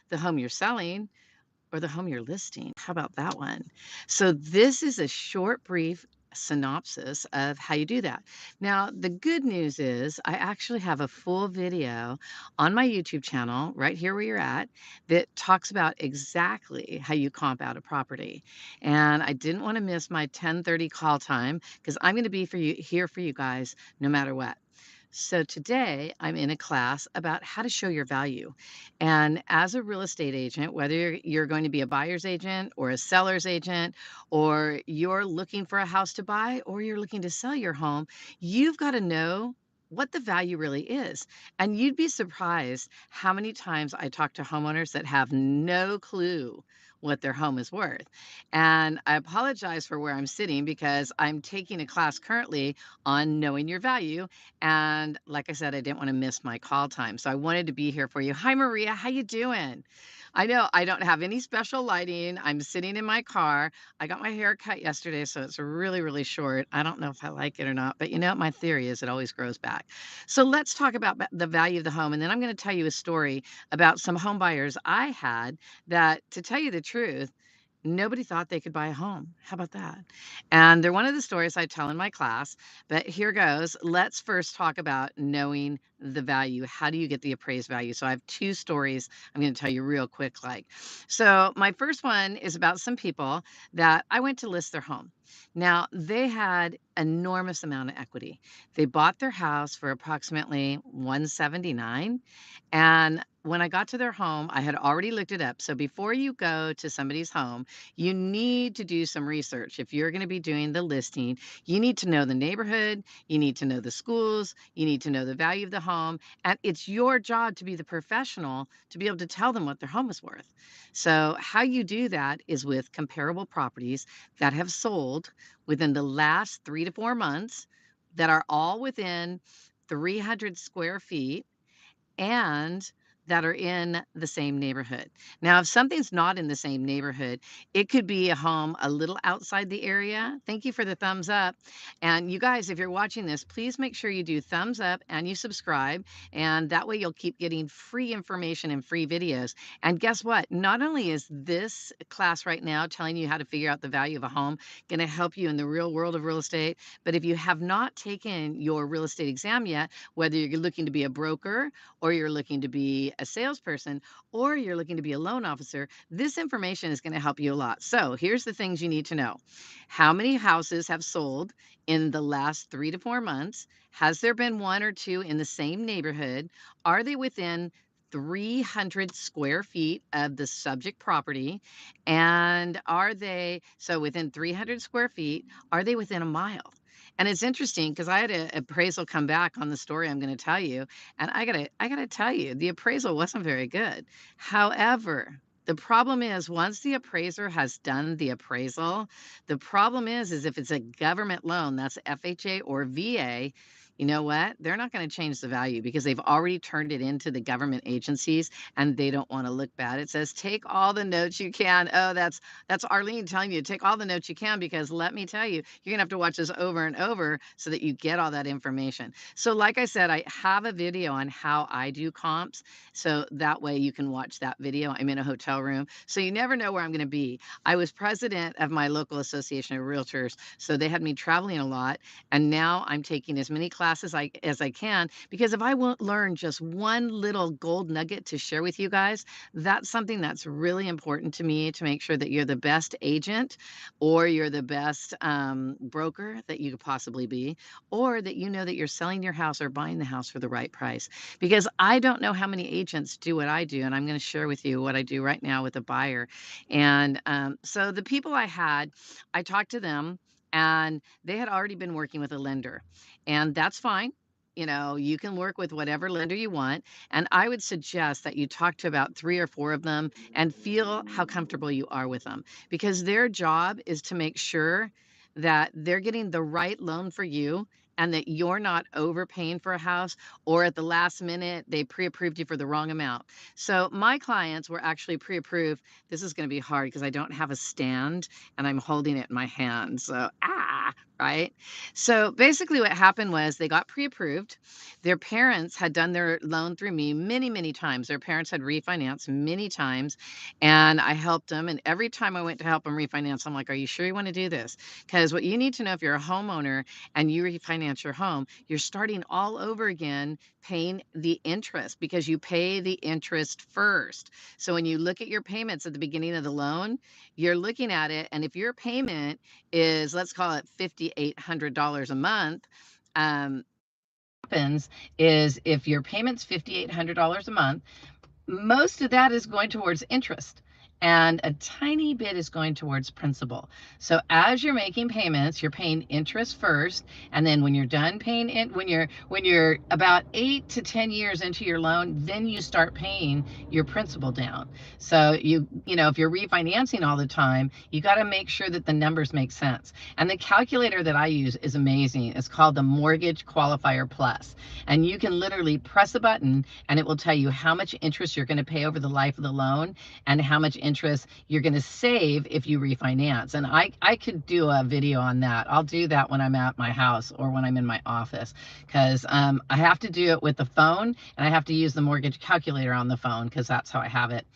the home you're selling, or the home you're listing. How about that one? So, this is a short, brief synopsis of how you do that. Now, the good news is I actually have a full video on my YouTube channel right here where you're at that talks about exactly how you comp out a property. And I didn't want to miss my 10:30 call time because I'm going to be for you here for you guys no matter what. So today I'm in a class about how to show your value. And as a real estate agent, whether you're going to be a buyer's agent or a seller's agent, or you're looking for a house to buy, or you're looking to sell your home, you've got to know what the value really is. And you'd be surprised how many times I talk to homeowners that have no clue what their home is worth. And I apologize for where I'm sitting because I'm taking a class currently on knowing your value, and like I said, I didn't want to miss my call time. So I wanted to be here for you. Hi, Maria. How you doing? I know I don't have any special lighting. I'm sitting in my car. I got my hair cut yesterday, so it's really, really short. I don't know if I like it or not, but you know what my theory is, it always grows back. So let's talk about the value of the home. And then I'm going to tell you a story about some home buyers I had that, to tell you the truth, nobody thought they could buy a home. How about that? And they're one of the stories I tell in my class. But here goes. Let's first talk about knowing the value. How do you get the appraised value? So I have two stories I'm going to tell you real quick. So my first one is about some people that I went to list their home. Now they had enormous amount of equity. They bought their house for approximately 179, and when I got to their home, I had already looked it up. So before you go to somebody's home, you need to do some research. If you're going to be doing the listing, you need to know the neighborhood, you need to know the schools, you need to know the value of the home, and it's your job to be the professional to be able to tell them what their home is worth. So how you do that is with comparable properties that have sold within the last 3 to 4 months, that are all within 300 square feet and that are in the same neighborhood. Now, if something's not in the same neighborhood, it could be a home a little outside the area. Thank you for the thumbs up. And you guys, if you're watching this, please make sure you do thumbs up and you subscribe. And that way you'll keep getting free information and free videos. And guess what? Not only is this class right now telling you how to figure out the value of a home going to help you in the real world of real estate, but if you have not taken your real estate exam yet, whether you're looking to be a broker, or you're looking to be a salesperson, or you're looking to be a loan officer, this information is going to help you a lot. So here's the things you need to know. How many houses have sold in the last 3 to 4 months? Has there been one or two in the same neighborhood? Are they within 300 square feet of the subject property? And are they, so within 300 square feet, are they within a mile? And it's interesting because I had an appraisal come back on the story I'm going to tell you, and I gotta tell you, the appraisal wasn't very good. However, the problem is once the appraiser has done the appraisal, the problem is if it's a government loan, that's FHA or VA, you know what? They're not going to change the value because they've already turned it into the government agencies and they don't want to look bad. It says take all the notes you can. Oh, that's Arlene telling you, take all the notes you can, because let me tell you, you're gonna have to watch this over and over so that you get all that information. So like I said, I have a video on how I do comps. So that way you can watch that video. I'm in a hotel room, so you never know where I'm gonna be. I was president of my local association of realtors, so they had me traveling a lot. And now I'm taking as many classes as I can, because if I won't learn just one little gold nugget to share with you guys, that's something that's really important to me, to make sure that you're the best agent, or you're the best broker that you could possibly be, or that you know that you're selling your house or buying the house for the right price. Because I don't know how many agents do what I do, and I'm going to share with you what I do right now with a buyer. And so the people I talked to them, and they had already been working with a lender, and that's fine. You know, you can work with whatever lender you want. And I would suggest that you talk to about 3 or 4 of them and feel how comfortable you are with them, because their job is to make sure that they're getting the right loan for you and that you're not overpaying for a house, or at the last minute they pre-approved you for the wrong amount. So my clients were actually pre-approved. This is going to be hard because I don't have a stand and I'm holding it in my hand. So right? So basically, what happened was they got pre-approved. Their parents had done their loan through me many, many times. Their parents had refinanced many times, and I helped them. And every time I went to help them refinance, I'm like, "Are you sure you want to do this?" Because what you need to know, if you're a homeowner and you refinance your home, you're starting all over again, paying the interest because you pay the interest first. So when you look at your payments at the beginning of the loan, you're looking at it, and if your payment is, let's call it $5,800 a month. Um, happens is if your payment's $5,800 a month, most of that is going towards interest and a tiny bit is going towards principal. So as you're making payments, you're paying interest first, and then when you're done paying it, when you're about 8 to 10 years into your loan, then you start paying your principal down. So you know, if you're refinancing all the time, you got to make sure that the numbers make sense. And the calculator that I use is amazing. It's called the Mortgage Qualifier Plus, and you can literally press a button and it will tell you how much interest you're going to pay over the life of the loan and how much interest you're going to save if you refinance. And I could do a video on that. I'll do that when I'm at my house or when I'm in my office, because I have to do it with the phone and I have to use the mortgage calculator on the phone because that's how I have it.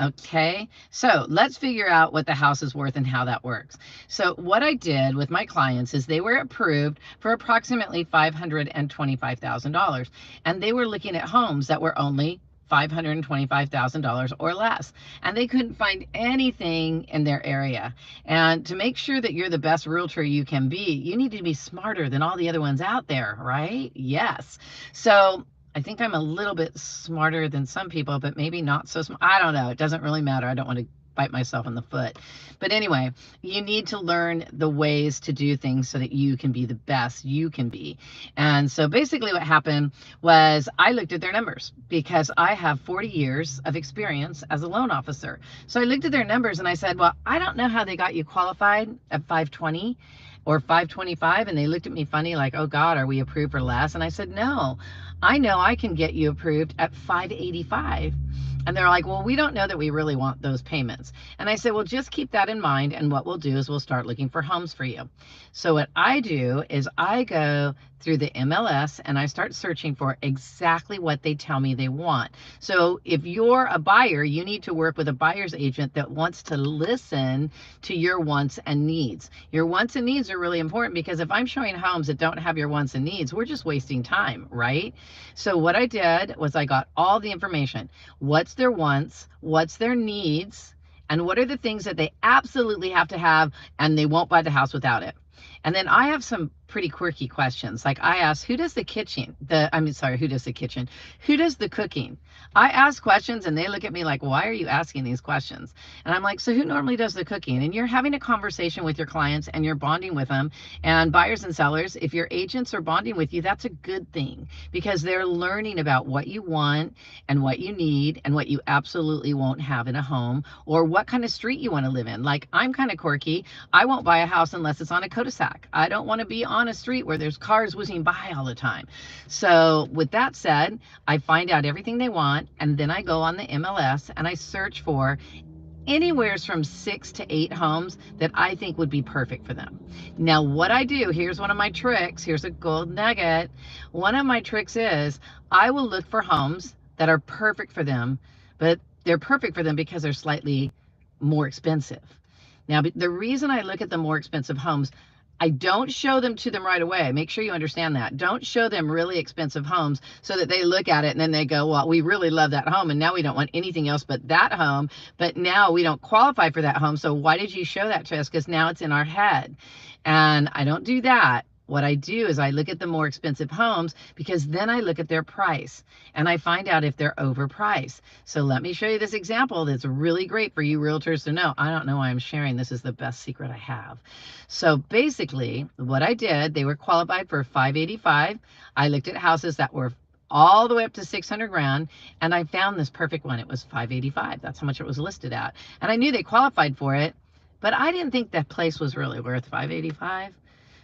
Okay, so let's figure out what the house is worth and how that works. So what I did with my clients is they were approved for approximately $525,000, and they were looking at homes that were only $525,000 or less, and they couldn't find anything in their area. And to make sure that you're the best realtor you can be, you need to be smarter than all the other ones out there, right? Yes. So I think I'm a little bit smarter than some people, but maybe not so smart. I don't know. It doesn't really matter. I don't want to bite myself in the foot. But anyway, you need to learn the ways to do things so that you can be the best you can be. And so basically what happened was I looked at their numbers because I have 40 years of experience as a loan officer. So I looked at their numbers and I said, well, I don't know how they got you qualified at 520 or 525. And they looked at me funny like, oh God, are we approved for less? And I said, no, I know I can get you approved at 585. And they're like, well, we don't know that we really want those payments. And I said, well, just keep that in mind. And what we'll do is we'll start looking for homes for you. So what I do is I go through the MLS and I start searching for exactly what they tell me they want. So if you're a buyer, you need to work with a buyer's agent that wants to listen to your wants and needs. Your wants and needs are really important because if I'm showing homes that don't have your wants and needs, we're just wasting time, right? So what I did was I got all the information. What's their wants? What's their needs? And what are the things that they absolutely have to have and they won't buy the house without it? And then I have some pretty quirky questions. Like I ask, who does the kitchen? Who does the kitchen? Who does the cooking? I ask questions and they look at me like, why are you asking these questions? And I'm like, so who normally does the cooking? And you're having a conversation with your clients and you're bonding with them. And buyers and sellers, if your agents are bonding with you, that's a good thing because they're learning about what you want and what you need and what you absolutely won't have in a home or what kind of street you want to live in. Like I'm kind of quirky. I won't buy a house unless it's on a cul-de-sac. I don't want to be on a street where there's cars whizzing by all the time. So with that said, I find out everything they want and then I go on the MLS and I search for anywhere from 6 to 8 homes that I think would be perfect for them. Now what I do, here's one of my tricks, here's a gold nugget. One of my tricks is I will look for homes that are perfect for them, but they're perfect for them because they're slightly more expensive. Now, the reason I look at the more expensive homes, I don't show them to them right away. Make sure you understand that. Don't show them really expensive homes so that they look at it and then they go, well, we really love that home and now we don't want anything else but that home, but now we don't qualify for that home. So why did you show that to us? Because now it's in our head. And I don't do that. What I do is I look at the more expensive homes because then I look at their price and I find out if they're overpriced. So let me show you this example that's really great for you realtors to know. I don't know why I'm sharing. This is the best secret I have. So basically what I did, they were qualified for 585. I looked at houses that were all the way up to 600 grand and I found this perfect one. It was 585. That's how much it was listed at. And I knew they qualified for it, but I didn't think that place was really worth 585.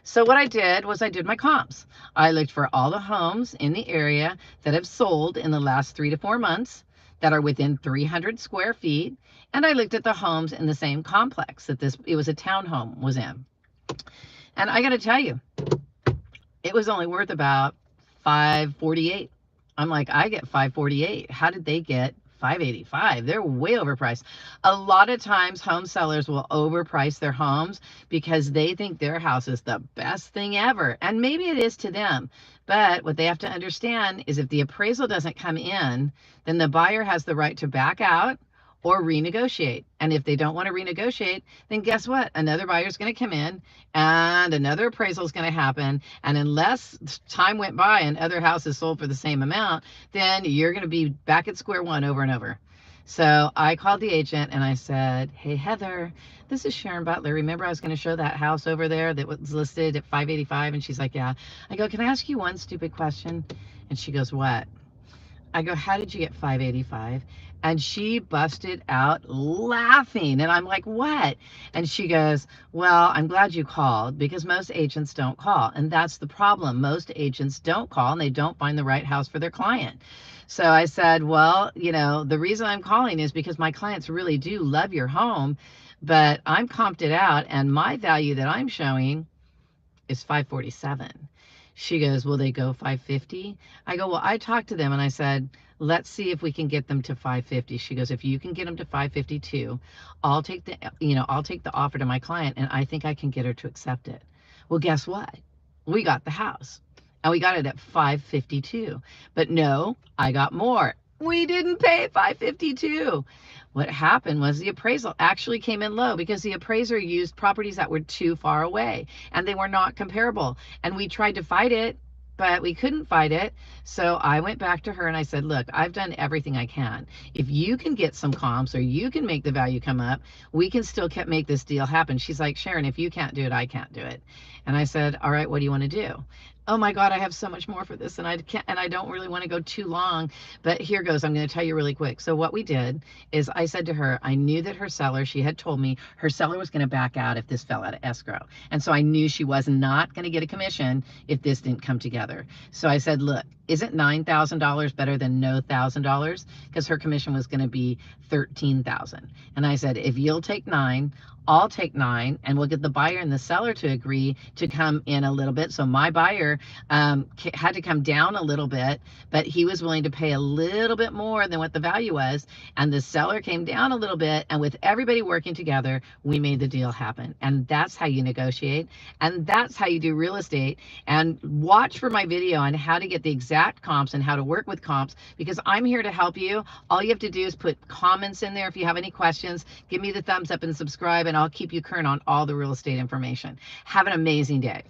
So what I did was I did my comps. I looked for all the homes in the area that have sold in the last 3 to 4 months that are within 300 square feet. And I looked at the homes in the same complex that it was a townhome was in. And I got to tell you, it was only worth about 548. I'm like, I get 548. How did they get 585? They're way overpriced. A lot of times home sellers will overprice their homes because they think their house is the best thing ever. And maybe it is to them. But what they have to understand is if the appraisal doesn't come in, then the buyer has the right to back out or renegotiate. And if they don't want to renegotiate, then guess what? Another buyer is going to come in and another appraisal is going to happen. And unless time went by and other houses sold for the same amount, then you're going to be back at square one over and over. So I called the agent and I said, hey, Heather, this is Sharon Butler. Remember I was going to show that house over there that was listed at 585? And she's like, yeah. I go, can I ask you one stupid question? And she goes, what? I go, how did you get 585? And she busted out laughing. And I'm like, what? And she goes, well, I'm glad you called because most agents don't call. And that's the problem. Most agents don't call and they don't find the right house for their client. So I said, well, the reason I'm calling is because my clients really do love your home, but I'm comped it out and my value that I'm showing is 547. She goes, will they go 550? I go, well, I talked to them and I said, let's see if we can get them to 550. She goes, if you can get them to 552, I'll take the offer to my client and I think I can get her to accept it. Well, guess what? We got the house and we got it at 552. But no, I got more. We didn't pay 552. What happened was the appraisal actually came in low because the appraiser used properties that were too far away and they were not comparable. And we tried to fight it, but we couldn't fight it. So I went back to her and I said, look, I've done everything I can. If you can get some comps or you can make the value come up, we can still make this deal happen. She's like, Sharon, if you can't do it, I can't do it. And I said, all right, what do you want to do? Oh my God, I have so much more for this and I don't really want to go too long, but here goes. I'm going to tell you really quick. So what we did is I said to her, I knew that her seller, she had told me her seller was going to back out if this fell out of escrow. And so I knew she was not going to get a commission if this didn't come together. So I said, look, isn't $9,000 better than no $1,000? Because her commission was going to be $13,000. And I said, if you'll take 9, I'll take 9, and we'll get the buyer and the seller to agree to come in a little bit. So my buyer had to come down a little bit, but he was willing to pay a little bit more than what the value was. And the seller came down a little bit, and with everybody working together, we made the deal happen. And that's how you negotiate, and that's how you do real estate. And watch for my video on how to get the exact comps and how to work with comps, because I'm here to help you. All you have to do is put comments in there if you have any questions. Give me the thumbs up and subscribe, and I'll keep you current on all the real estate information. Have an amazing day.